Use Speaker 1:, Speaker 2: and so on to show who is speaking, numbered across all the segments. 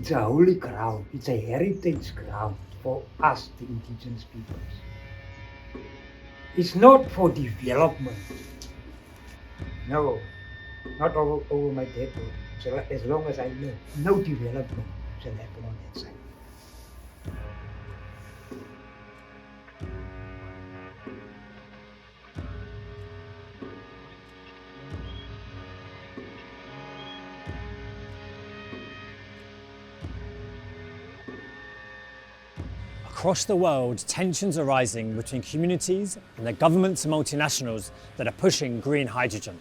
Speaker 1: It's a holy ground. It's a heritage ground for us, the indigenous peoples. It's not for development. No, not over my dead body. So as long as I live, no development shall happen on that side.
Speaker 2: Across the world, tensions are rising between communities and the governments and multinationals that are pushing green hydrogen.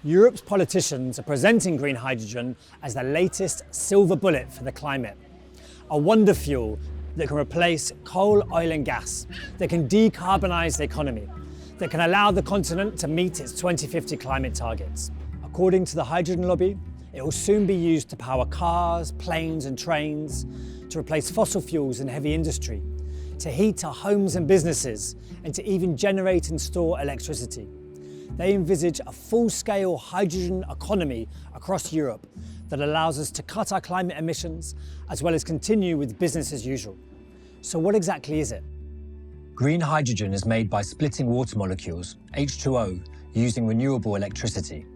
Speaker 2: Europe's politicians are presenting green hydrogen as the latest silver bullet for the climate. A wonder fuel that can replace coal, oil and gas, that can decarbonise the economy, that can allow the continent to meet its 2050 climate targets. According to the hydrogen lobby, it will soon be used to power cars, planes and trains, to replace fossil fuels in heavy industry, to heat our homes and businesses, and to even generate and store electricity. They envisage a full-scale hydrogen economy across Europe that allows us to cut our climate emissions as well as continue with business as usual. So what exactly is it? Green hydrogen is made by splitting water molecules, H2O, using renewable electricity.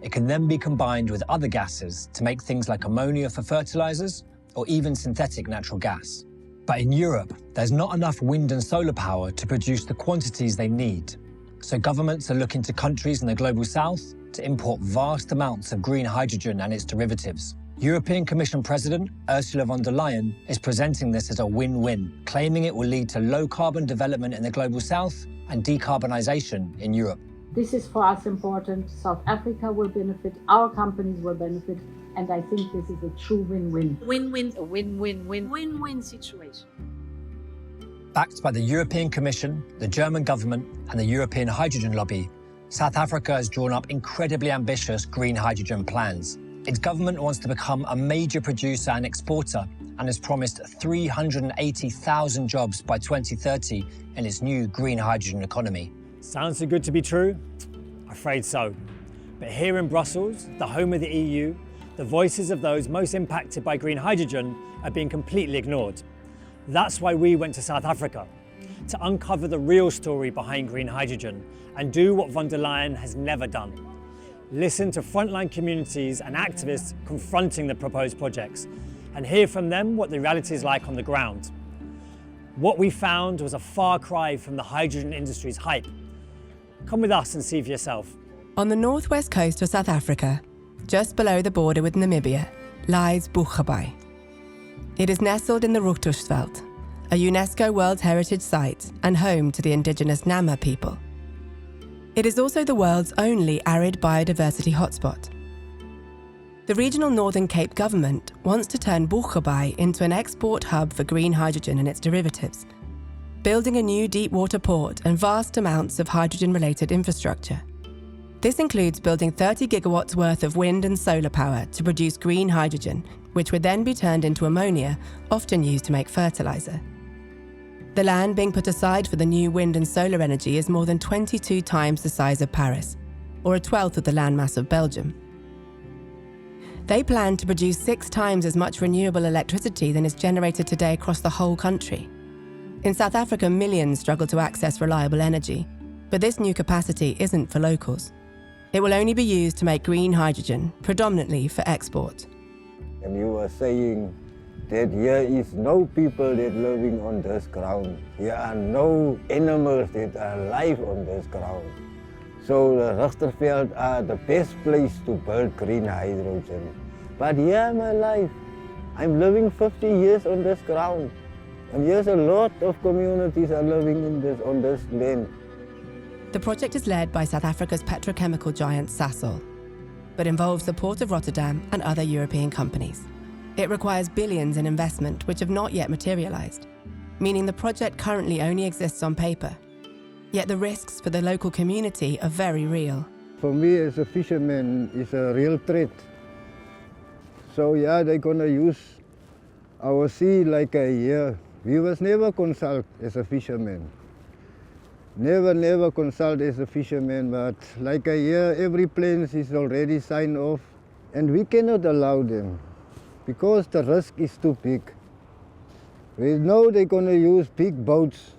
Speaker 2: It can then be combined with other gases to make things like ammonia for fertilizers or even synthetic natural gas. But in Europe, there's not enough wind and solar power to produce the quantities they need. So governments are looking to countries in the global south to import vast amounts of green hydrogen and its derivatives. European Commission President Ursula von der Leyen is presenting this as a win-win, claiming it will lead to low-carbon development in the global south and decarbonisation in Europe.
Speaker 3: This is for us important. South Africa will benefit, our companies will benefit, and I think this is a true win-win.
Speaker 4: Win-win, a win-win-win, win-win situation.
Speaker 2: Backed by the European Commission, the German government and the European hydrogen lobby, South Africa has drawn up incredibly ambitious green hydrogen plans. Its government wants to become a major producer and exporter and has promised 380,000 jobs by 2030 in its new green hydrogen economy. Sounds too good to be true? Afraid so. But here in Brussels, the home of the EU, the voices of those most impacted by green hydrogen are being completely ignored. That's why we went to South Africa, to uncover the real story behind green hydrogen and do what von der Leyen has never done. Listen to frontline communities and activists confronting the proposed projects and hear from them what the reality is like on the ground. What we found was a far cry from the hydrogen industry's hype. Come with us and see for yourself.
Speaker 5: On the northwest coast of South Africa, just below the border with Namibia, lies Boegoebaai. It is nestled in the Ruchtersveld, a UNESCO World Heritage Site and home to the indigenous Nama people. It is also the world's only arid biodiversity hotspot. The regional Northern Cape government wants to turn Boegoebaai into an export hub for green hydrogen and its derivatives, building a new deep water port and vast amounts of hydrogen-related infrastructure. This includes building 30 gigawatts worth of wind and solar power to produce green hydrogen, which would then be turned into ammonia, often used to make fertilizer. The land being put aside for the new wind and solar energy is more than 22 times the size of Paris, or a twelfth of the landmass of Belgium. They plan to produce 6 times as much renewable electricity than is generated today across the whole country. In South Africa, millions struggle to access reliable energy, but this new capacity isn't for locals. It will only be used to make green hydrogen, predominantly for export.
Speaker 6: And you were saying that here is no people that living on this ground. Here are no animals that are alive on this ground. So the Ruchtersveld are the best place to build green hydrogen. But here I'm alive. I'm living 50 years on this ground. And here's a lot of communities are living on this land.
Speaker 5: The project is led by South Africa's petrochemical giant Sasol, but involves the Port of Rotterdam and other European companies. It requires billions in investment which have not yet materialised, meaning the project currently only exists on paper. Yet the risks for the local community are very real.
Speaker 6: For me as a fisherman, it's a real threat. So yeah, they're gonna use our sea like a year. We was never consult as a fisherman. Never consult as a fisherman, but like a year, every plane is already signed off, and we cannot allow them. because the risk is too big. We know they're going to use big boats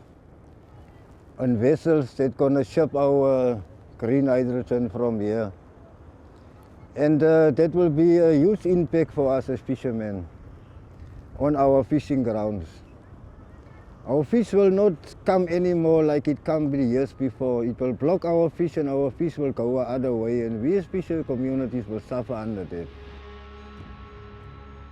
Speaker 6: and vessels that going to ship our green hydrogen from here. And that will be a huge impact for us as fishermen on our fishing grounds. Our fish will not come anymore like it came the years before. It will block our fish and our fish will go other way, and we as fisher communities will suffer under that.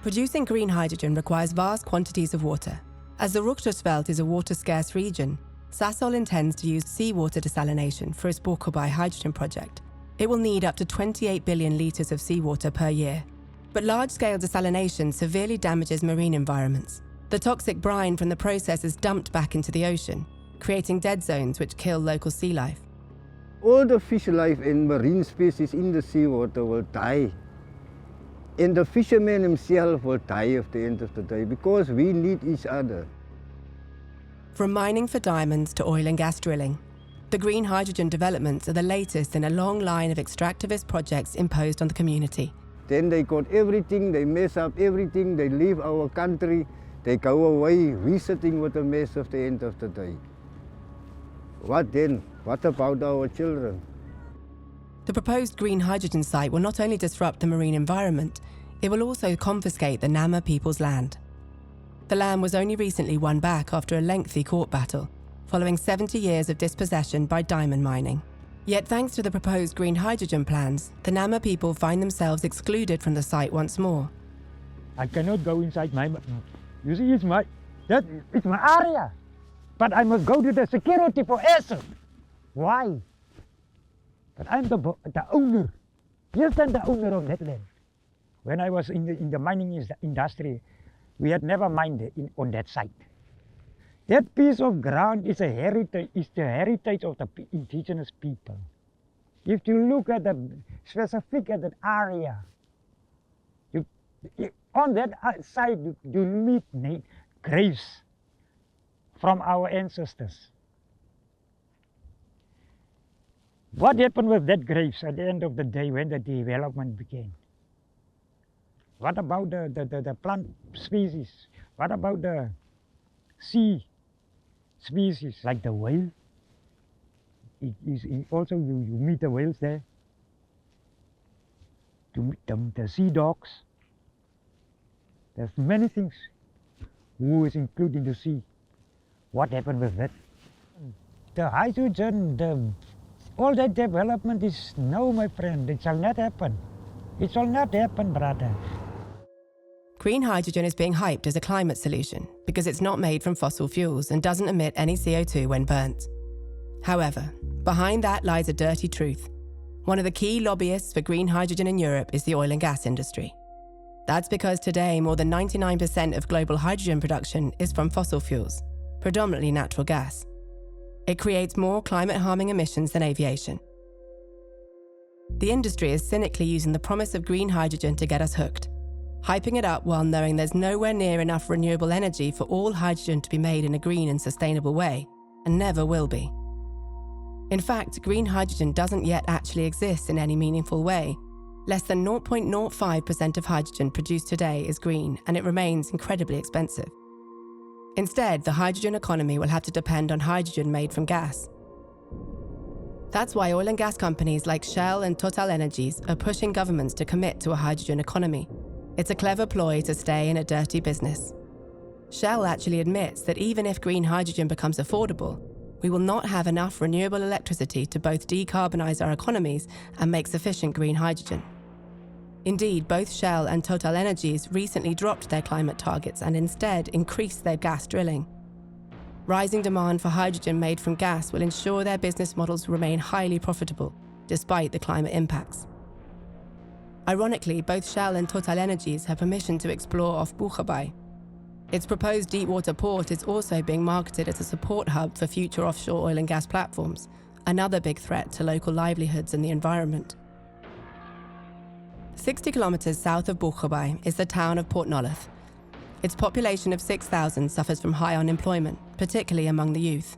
Speaker 5: Producing green hydrogen requires vast quantities of water. As the Ruchtusveld is a water-scarce region, Sasol intends to use seawater desalination for its Boegoebaai hydrogen project. It will need up to 28 billion litres of seawater per year. But large-scale desalination severely damages marine environments. The toxic brine from the process is dumped back into the ocean, creating dead zones which kill local sea life.
Speaker 6: All the fish life and marine species in the seawater will die. And the fisherman himself will die at the end of the day because we need each other.
Speaker 5: From mining for diamonds to oil and gas drilling, the green hydrogen developments are the latest in a long line of extractivist projects imposed on the community.
Speaker 6: Then they got everything, they mess up everything, they leave our country, they go away, we sitting with a mess at the end of the day. What then? What about our children?
Speaker 5: The proposed green hydrogen site will not only disrupt the marine environment, it will also confiscate the Nama people's land. The land was only recently won back after a lengthy court battle, following 70 years of dispossession by diamond mining. Yet thanks to the proposed green hydrogen plans, the Nama people find themselves excluded from the site once more.
Speaker 1: I cannot go inside my... You see, it's my area. But I must go to the security for answer. Why? But I'm the owner. Yes, I'm the owner of that land. When I was in the mining industry, we had never mined on that site. That piece of ground is the heritage of the indigenous people. If you look at the specific at that area, on that side you meet graves from our ancestors. What happened with that graves at the end of the day when the development began? What about the plant species? What about the sea species like the whale? Also you meet the whales there. To meet the sea dogs. There's many things who is included in the sea. What happened with that? The hydrogen, all that development is no, my friend. It shall not happen. It shall not happen, brother.
Speaker 5: Green hydrogen is being hyped as a climate solution because it's not made from fossil fuels and doesn't emit any CO2 when burnt. However, behind that lies a dirty truth. One of the key lobbyists for green hydrogen in Europe is the oil and gas industry. That's because today more than 99% of global hydrogen production is from fossil fuels, predominantly natural gas. It creates more climate-harming emissions than aviation. The industry is cynically using the promise of green hydrogen to get us hooked, hyping it up while knowing there's nowhere near enough renewable energy for all hydrogen to be made in a green and sustainable way, and never will be. In fact, green hydrogen doesn't yet actually exist in any meaningful way. Less than 0.05% of hydrogen produced today is green, and it remains incredibly expensive. Instead, the hydrogen economy will have to depend on hydrogen made from gas. That's why oil and gas companies like Shell and TotalEnergies are pushing governments to commit to a hydrogen economy. It's a clever ploy to stay in a dirty business. Shell actually admits that even if green hydrogen becomes affordable, we will not have enough renewable electricity to both decarbonise our economies and make sufficient green hydrogen. Indeed, both Shell and TotalEnergies recently dropped their climate targets and instead increased their gas drilling. Rising demand for hydrogen made from gas will ensure their business models remain highly profitable, despite the climate impacts. Ironically, both Shell and TotalEnergies have permission to explore off Boegoebaai. Its proposed deepwater port is also being marketed as a support hub for future offshore oil and gas platforms, another big threat to local livelihoods and the environment. 60 kilometres south of Boegoebaai is the town of Port Nolloth. Its population of 6,000 suffers from high unemployment, particularly among the youth.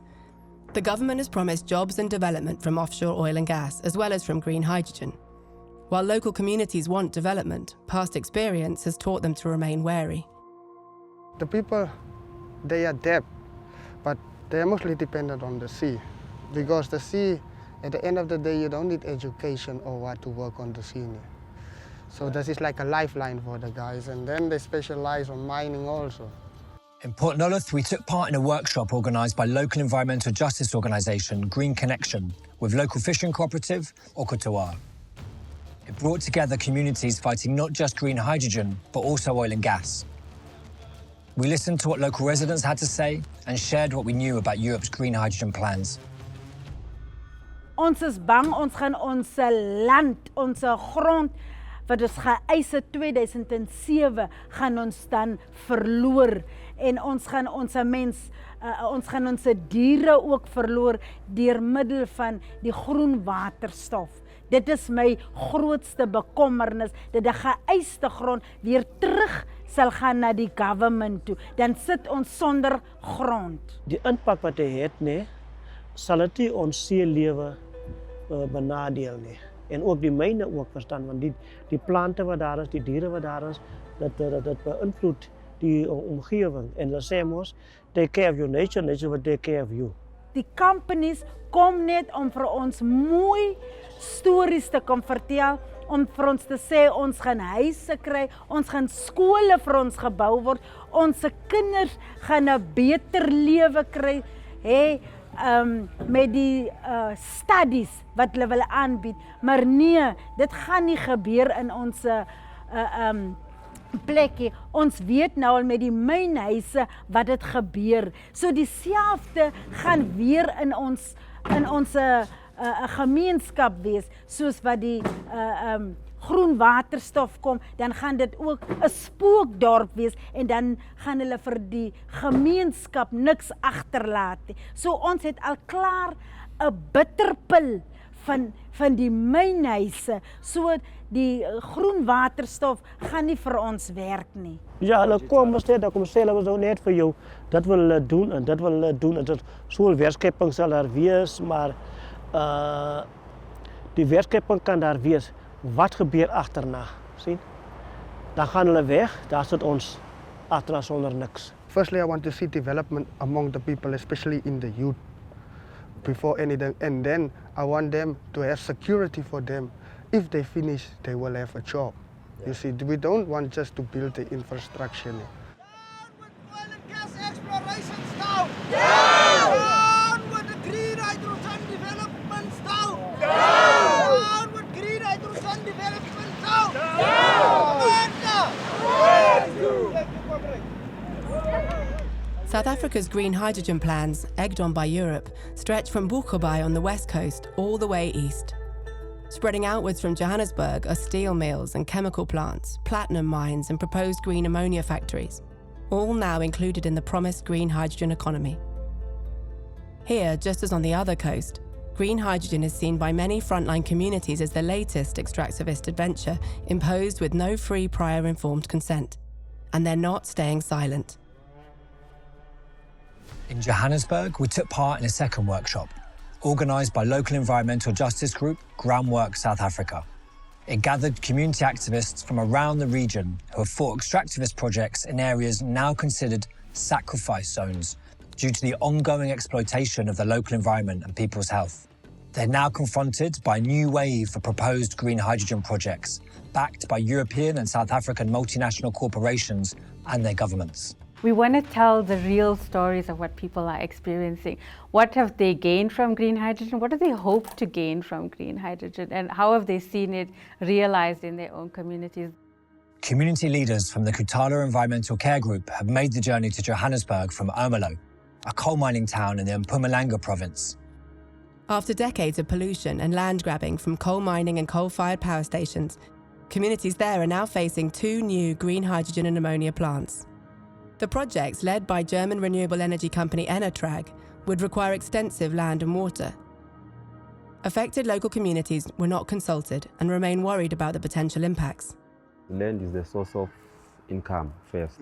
Speaker 5: The government has promised jobs and development from offshore oil and gas, as well as from green hydrogen. While local communities want development, past experience has taught them to remain wary.
Speaker 7: The people, they adapt, but they are mostly dependent on the sea. Because the sea, at the end of the day, you don't need education or what to work on the sea. So this is like a lifeline for the guys, and then they specialize on mining also.
Speaker 2: In Port Nolloth, we took part in a workshop organised by local environmental justice organisation Green Connection with local fishing cooperative, Okatawa. It brought together communities fighting not just green hydrogen, but also oil and gas. We listened to what local residents had to say and shared what we knew about Europe's green hydrogen plans.
Speaker 8: Ons is bang, ons gaan ons land, ons grond, wat ons geëis het 2007, gaan ons dan verloor. En ons gaan ons gaan ons diere ook verloor deur middel van die groen waterstof. Dit is my grootste bekommernis, dat die geëiste grond weer terug sal gaan na die government toe. Dan sit ons sonder grond.
Speaker 9: Die impak wat hy het, sal dit nie ons seelewe benadeel nie. En ook die myne ook verstaan, want die plante wat daar is, die diere wat daar is, dat beïnvloed die omgewing. En hulle sê mos, take care of your nature, nature will take care of you.
Speaker 8: Die companies kom net om vir ons mooi stories te kom vertel, om vir ons te sê, ons gaan huise kry, ons gaan skole vir ons gebou word, ons kinders gaan 'n beter lewe kry, met die studies wat hulle wil aanbied. Maar nee, dit gaan nie gebeur in ons plekkie. Ons weet nou al met die mynhuise wat dit gebeur. So dieselfde gaan weer in ons gemeenskap wees, soos wat die groen waterstof kom, dan gaan dit ook 'n spookdorp wees en dan gaan hulle vir die gemeenskap niks agterlaat nie. So ons het al klaar 'n bitterpil van die mynhuise, so die groen waterstof gaan nie vir ons werk nie.
Speaker 9: Ja, hulle kom sê, dan kom sê hulle was net vir jou, dat wil hulle doen en dat wil hulle doen en dit so 'n werkskepping sal daar wees, maar die werkskepping kan daar wees. Wat gebeur agterna, sien? Dan gaan hulle weg, daar sit ons agterna sonder niks.
Speaker 7: Firstly, I want to see development among the people, especially in the youth, before anything. And then I want them to have security for them. If they finish, they will have a job. Yeah. You see, we don't want just to build the infrastructure. Down with oil and gas explorations down! Down! Down with the green hydrogen developments down! Down with green hydrogen developments down!
Speaker 5: South Africa's green hydrogen plans, egged on by Europe, stretch from Boegoebaai on the west coast all the way east. Spreading outwards from Johannesburg are steel mills and chemical plants, platinum mines and proposed green ammonia factories, all now included in the promised green hydrogen economy. Here, just as on the other coast, green hydrogen is seen by many frontline communities as the latest extractivist adventure imposed with no free prior informed consent. And they're not staying silent.
Speaker 2: In Johannesburg, we took part in a second workshop, organised by local environmental justice group Groundwork South Africa. It gathered community activists from around the region who have fought extractivist projects in areas now considered sacrifice zones due to the ongoing exploitation of the local environment and people's health. They're now confronted by a new wave of proposed green hydrogen projects, backed by European and South African multinational corporations and their governments.
Speaker 10: We want to tell the real stories of what people are experiencing. What have they gained from green hydrogen? What do they hope to gain from green hydrogen? And how have they seen it realized in their own communities?
Speaker 2: Community leaders from the Kutala Environmental Care Group have made the journey to Johannesburg from Ermelo, a coal mining town in the Mpumalanga province.
Speaker 5: After decades of pollution and land grabbing from coal mining and coal-fired power stations, communities there are now facing 2 new green hydrogen and ammonia plants. The projects, led by German renewable energy company Enatrag, would require extensive land and water. Affected local communities were not consulted and remain worried about the potential impacts.
Speaker 11: Land is the source of income first.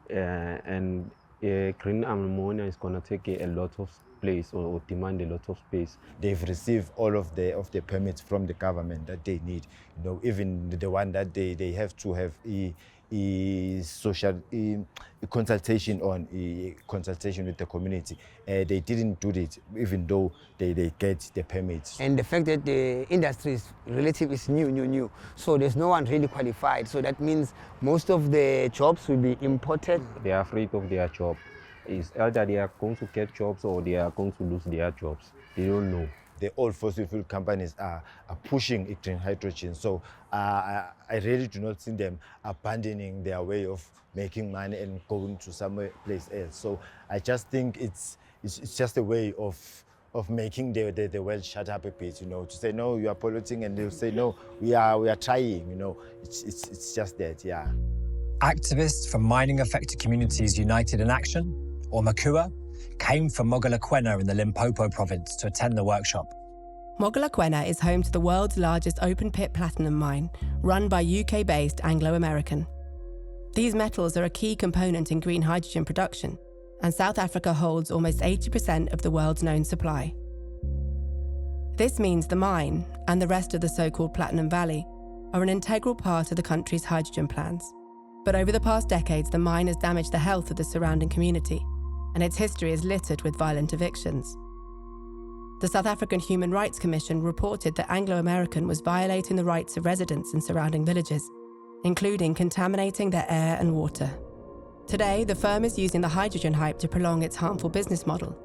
Speaker 11: And green ammonia is going to take a lot of place or demand a lot of space.
Speaker 12: They've received all of the permits from the government that they need. You know, even the one that they have to have a social consultation on a consultation with the community. They didn't do it, even though they get the permits.
Speaker 13: And the fact that the industry is new, so there's no one really qualified. So that means most of the jobs will be imported.
Speaker 11: They are afraid of their job. It's either they are going to get jobs or they are going to lose their jobs. They don't know.
Speaker 12: The old fossil fuel companies are pushing green hydrogen. So I really do not see them abandoning their way of making money and going to somewhere place else. So I just think it's just a way of making the world shut up a bit, you know, to say, no, you are polluting, and they'll say, no, we are trying, you know. It's just that, yeah.
Speaker 2: Activists from mining-affected communities United in Action, or Makua, came from Mogalakwena in the Limpopo province to attend the workshop.
Speaker 5: Mogalakwena is home to the world's largest open-pit platinum mine, run by UK-based Anglo American. These metals are a key component in green hydrogen production, and South Africa holds almost 80% of the world's known supply. This means the mine, and the rest of the so-called Platinum Valley, are an integral part of the country's hydrogen plans. But over the past decades, the mine has damaged the health of the surrounding community, and its history is littered with violent evictions. The South African Human Rights Commission reported that Anglo American was violating the rights of residents in surrounding villages, including contaminating their air and water. Today, the firm is using the hydrogen hype to prolong its harmful business model,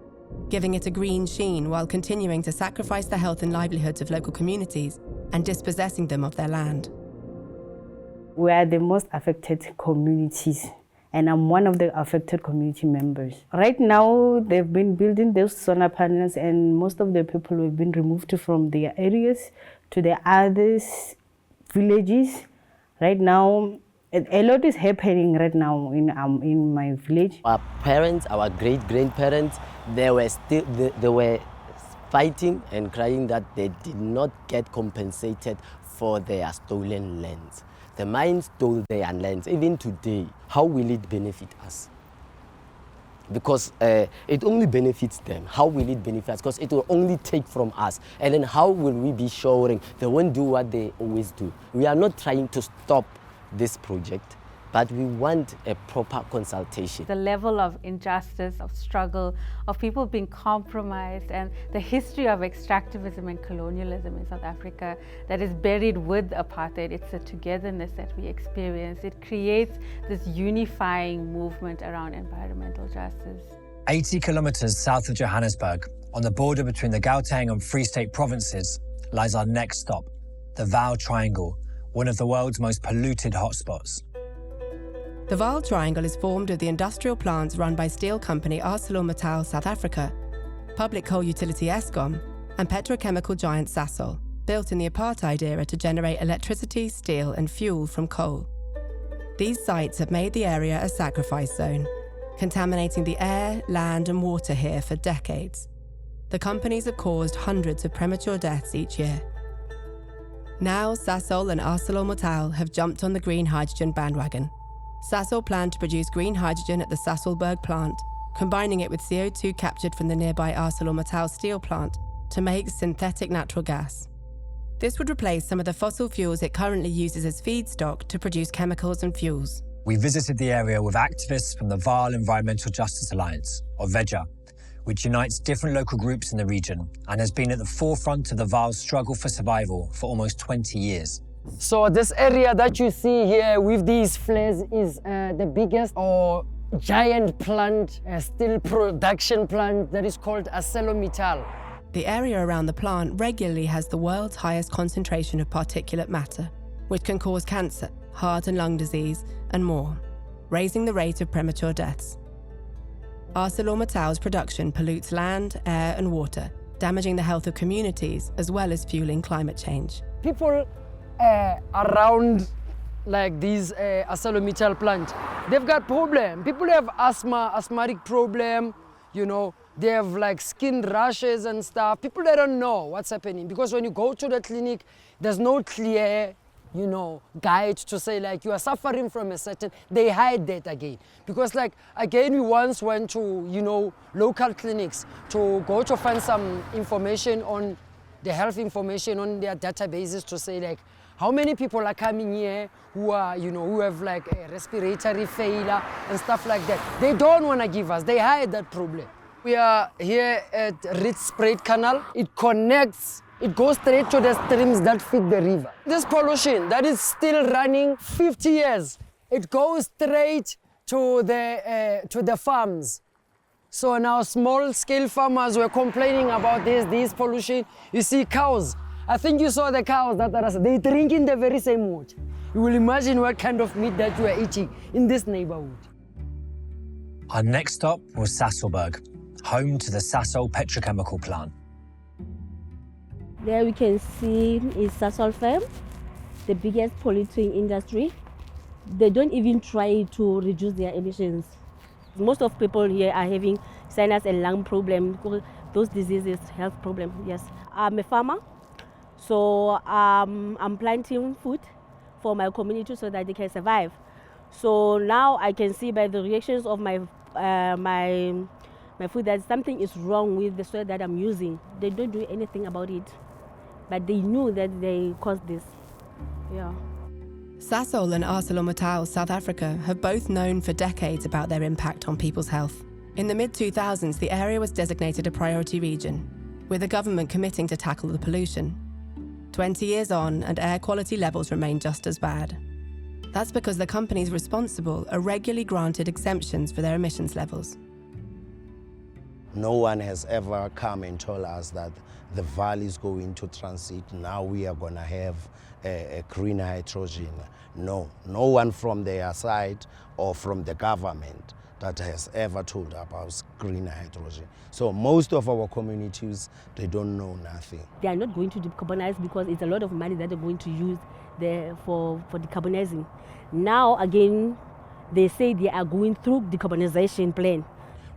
Speaker 5: giving it a green sheen while continuing to sacrifice the health and livelihoods of local communities and dispossessing them of their land.
Speaker 14: We are the most affected communities, and I'm one of the affected community members. Right now, they've been building those solar panels, and most of the people have been removed from their areas to the other villages. Right now, a lot is happening right now in my village.
Speaker 15: Our parents, our great-grandparents, they were fighting and crying that they did not get compensated for their stolen lands. The mine stole their lands. Even today, how will it benefit us? Because it only benefits them. How will it benefit us? Because it will only take from us. And then how will we be showing they won't do what they always do? We are not trying to stop this project, but we want a proper consultation.
Speaker 10: The level of injustice, of struggle, of people being compromised, and the history of extractivism and colonialism in South Africa that is buried with apartheid. It's the togetherness that we experience. It creates this unifying movement around environmental justice.
Speaker 2: 80 kilometers south of Johannesburg, on the border between the Gauteng and Free State provinces, lies our next stop, the Vaal Triangle, one of the world's most polluted hotspots.
Speaker 5: The Vaal Triangle is formed of the industrial plants run by steel company ArcelorMittal South Africa, public coal utility Eskom, and petrochemical giant Sasol, built in the apartheid era to generate electricity, steel, and fuel from coal. These sites have made the area a sacrifice zone, contaminating the air, land, and water here for decades. The companies have caused hundreds of premature deaths each year. Now, Sasol and ArcelorMittal have jumped on the green hydrogen bandwagon. Sasol planned to produce green hydrogen at the Sasolburg plant, combining it with CO2 captured from the nearby ArcelorMittal steel plant to make synthetic natural gas. This would replace some of the fossil fuels it currently uses as feedstock to produce chemicals and fuels.
Speaker 2: We visited the area with activists from the Vaal Environmental Justice Alliance, or VEJA, which unites different local groups in the region and has been at the forefront of the Vaal struggle for survival for almost 20 years.
Speaker 16: So this area that you see here with these flares is the biggest or giant plant, steel production plant that is called ArcelorMittal.
Speaker 5: The area around the plant regularly has the world's highest concentration of particulate matter, which can cause cancer, heart and lung disease, and more, raising the rate of premature deaths. ArcelorMittal's production pollutes land, air, and water, damaging the health of communities as well as fueling climate change.
Speaker 16: People around like these ArcelorMittal plant, they've got problem. People have asthmatic problem, you know, they have like skin rashes and stuff. People, they don't know what's happening because when you go to the clinic, there's no clear you know, guide to say like you are suffering from a certain, they hide that again. Because like, again, we once went to, you know, local clinics to go to find some information on the health information on their databases to say like, how many people are coming here who are, you know, who have like a respiratory failure and stuff like that. They don't want to give us, they hide that problem. We are here at Rietspruit Canal. It connects, it goes straight to the streams that feed the river. This pollution that is still running 50 years, it goes straight to the farms. So now small-scale farmers were complaining about this pollution. You see cows. I think you saw the cows that are, they drink in the very same water. You will imagine what kind of meat that you are eating in this neighborhood.
Speaker 2: Our next stop was Sasolburg, home to the Sasol petrochemical plant.
Speaker 17: There we can see is Sasol firm, the biggest polluting industry. They don't even try to reduce their emissions. Most of people here are having sinus and lung problem, those diseases, health problem, yes. I'm a farmer, so I'm planting food for my community so that they can survive. So now I can see by the reactions of my food that something is wrong with the soil that I'm using. They don't do anything about it, but they knew that they caused this. Yeah.
Speaker 5: Sasol and ArcelorMittal South Africa have both known for decades about their impact on people's health. In the mid-2000s, the area was designated a priority region, with the government committing to tackle the pollution. 20 years on, and air quality levels remain just as bad. That's because the companies responsible are regularly granted exemptions for their emissions levels.
Speaker 18: No one has ever come and told us that the valley is going to transit. Now we are going to have a green hydrogen. No one from their side or from the government that has ever told about green hydrogen. So most of our communities, they don't know nothing.
Speaker 17: They are not going to decarbonize because it's a lot of money that they're going to use there for decarbonizing. Now again, they say they are going through decarbonization plan.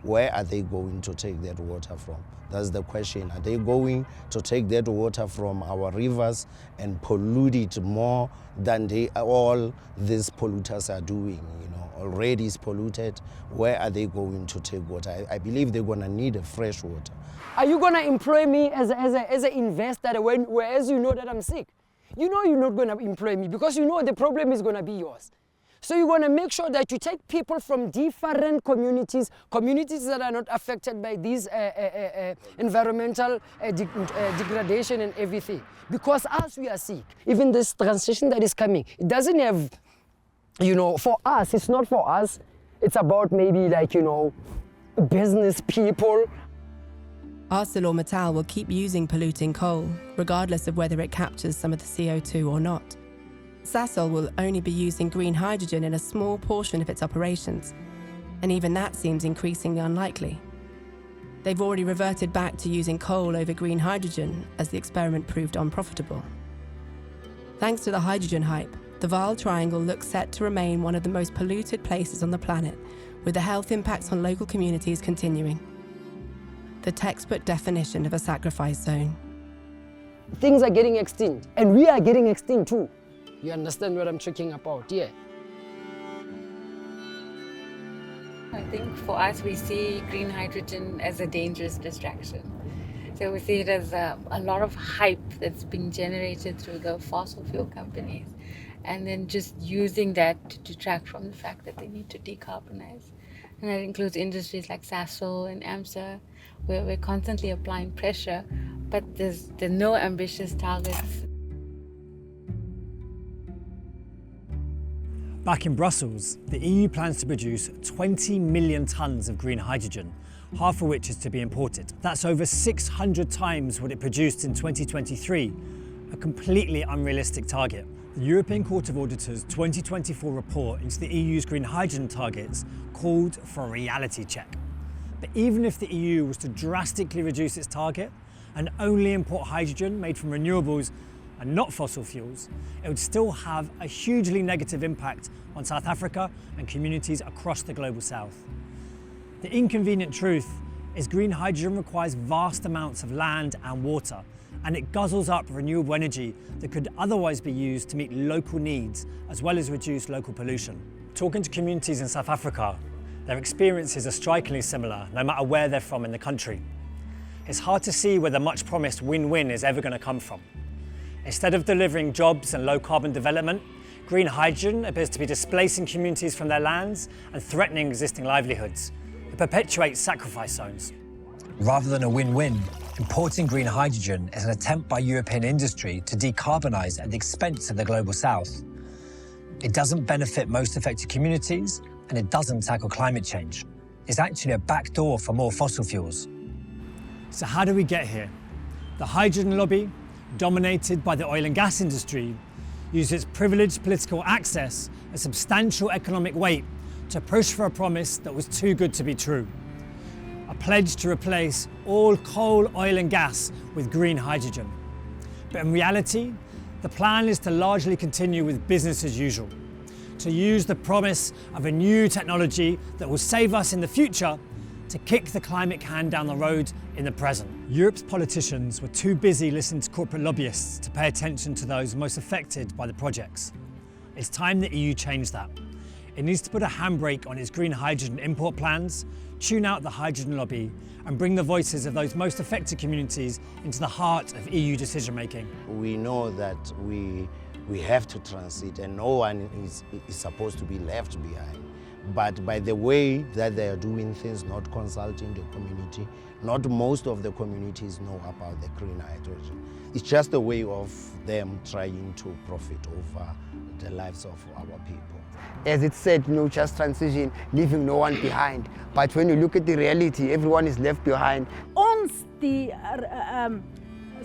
Speaker 18: Where are they going to take that water from? That's the question. Are they going to take that water from our rivers and pollute it more than all these polluters are doing? You know, already it's polluted. Where are they going to take water? I believe they're going to need a fresh water.
Speaker 16: Are you going to employ me as an investor whereas you know that I'm sick? You know you're not going to employ me because you know the problem is going to be yours. So you're going to make sure that you take people from different communities that are not affected by these environmental degradation and everything. Because as we are sick, even this transition that is coming, it doesn't have, you know, for us, it's not for us. It's about maybe like, you know, business people.
Speaker 5: ArcelorMittal will keep using polluting coal, regardless of whether it captures some of the CO2 or not. Sasol will only be using green hydrogen in a small portion of its operations, and even that seems increasingly unlikely. They've already reverted back to using coal over green hydrogen as the experiment proved unprofitable. Thanks to the hydrogen hype, the Vaal Triangle looks set to remain one of the most polluted places on the planet, with the health impacts on local communities continuing. The textbook definition of a sacrifice zone.
Speaker 16: Things are getting extinct, and we are getting extinct too. You understand what I'm talking about, yeah?
Speaker 10: I think for us, we see green hydrogen as a dangerous distraction. So we see it as a lot of hype that's being generated through the fossil fuel companies, and then just using that to detract from the fact that they need to decarbonize. And that includes industries like Sasol and AMSA, where we're constantly applying pressure, but there's no ambitious targets.
Speaker 2: Back in Brussels, the EU plans to produce 20 million tonnes of green hydrogen, half of which is to be imported. That's over 600 times what it produced in 2023, a completely unrealistic target. The European Court of Auditors' 2024 report into the EU's green hydrogen targets called for a reality check. But even if the EU was to drastically reduce its target and only import hydrogen made from renewables and not fossil fuels, it would still have a hugely negative impact on South Africa and communities across the global south. The inconvenient truth is green hydrogen requires vast amounts of land and water, and it guzzles up renewable energy that could otherwise be used to meet local needs as well as reduce local pollution. Talking to communities in South Africa, their experiences are strikingly similar no matter where they're from in the country. It's hard to see where the much promised win-win is ever going to come from. Instead of delivering jobs and low carbon development, green hydrogen appears to be displacing communities from their lands and threatening existing livelihoods. It perpetuates sacrifice zones.
Speaker 19: Rather than a win-win, importing green hydrogen is an attempt by European industry to decarbonise at the expense of the global south. It doesn't benefit most affected communities, and it doesn't tackle climate change. It's actually a backdoor for more fossil fuels.
Speaker 2: So how do we get here? The hydrogen lobby, dominated by the oil and gas industry, used its privileged political access and substantial economic weight to push for a promise that was too good to be true. A pledge to replace all coal, oil and gas with green hydrogen. But in reality, the plan is to largely continue with business as usual, to use the promise of a new technology that will save us in the future to kick the climate can down the road in the present. Europe's politicians were too busy listening to corporate lobbyists to pay attention to those most affected by the projects. It's time the EU changed that. It needs to put a handbrake on its green hydrogen import plans, tune out the hydrogen lobby, and bring the voices of those most affected communities into the heart of EU decision-making.
Speaker 18: We know that we have to transit and no one is supposed to be left behind. But by the way that they are doing things, not consulting the community, not most of the communities know about the green hydrogen. It's just a way of them trying to profit over the lives of our people.
Speaker 13: As it said, just transition, leaving no one behind. But when you look at the reality, everyone is left behind.
Speaker 8: Ons,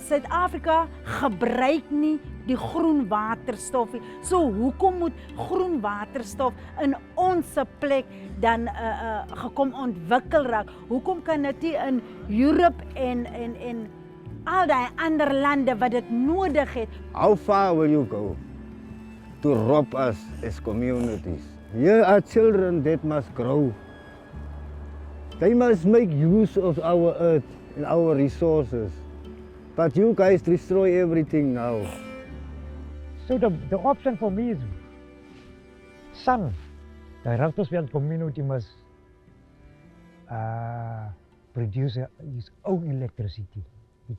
Speaker 8: Suid-Afrika gebruik nie die groen waterstof nie. So hoekom moet groen waterstof in ons plek dan gekom ontwikkel raak? Hoekom kan dit nie in Europe en al die ander lande wat dit nodig het?
Speaker 6: How far will you go to rob us as communities? Here are children that must grow. They must make use of our earth and our resources. But you guys destroy everything now.
Speaker 1: So the option for me is sun. The Richtersveld community must produce his own electricity. We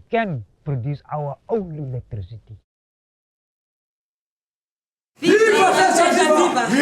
Speaker 1: can produce our own electricity.
Speaker 20: Viva! Viva!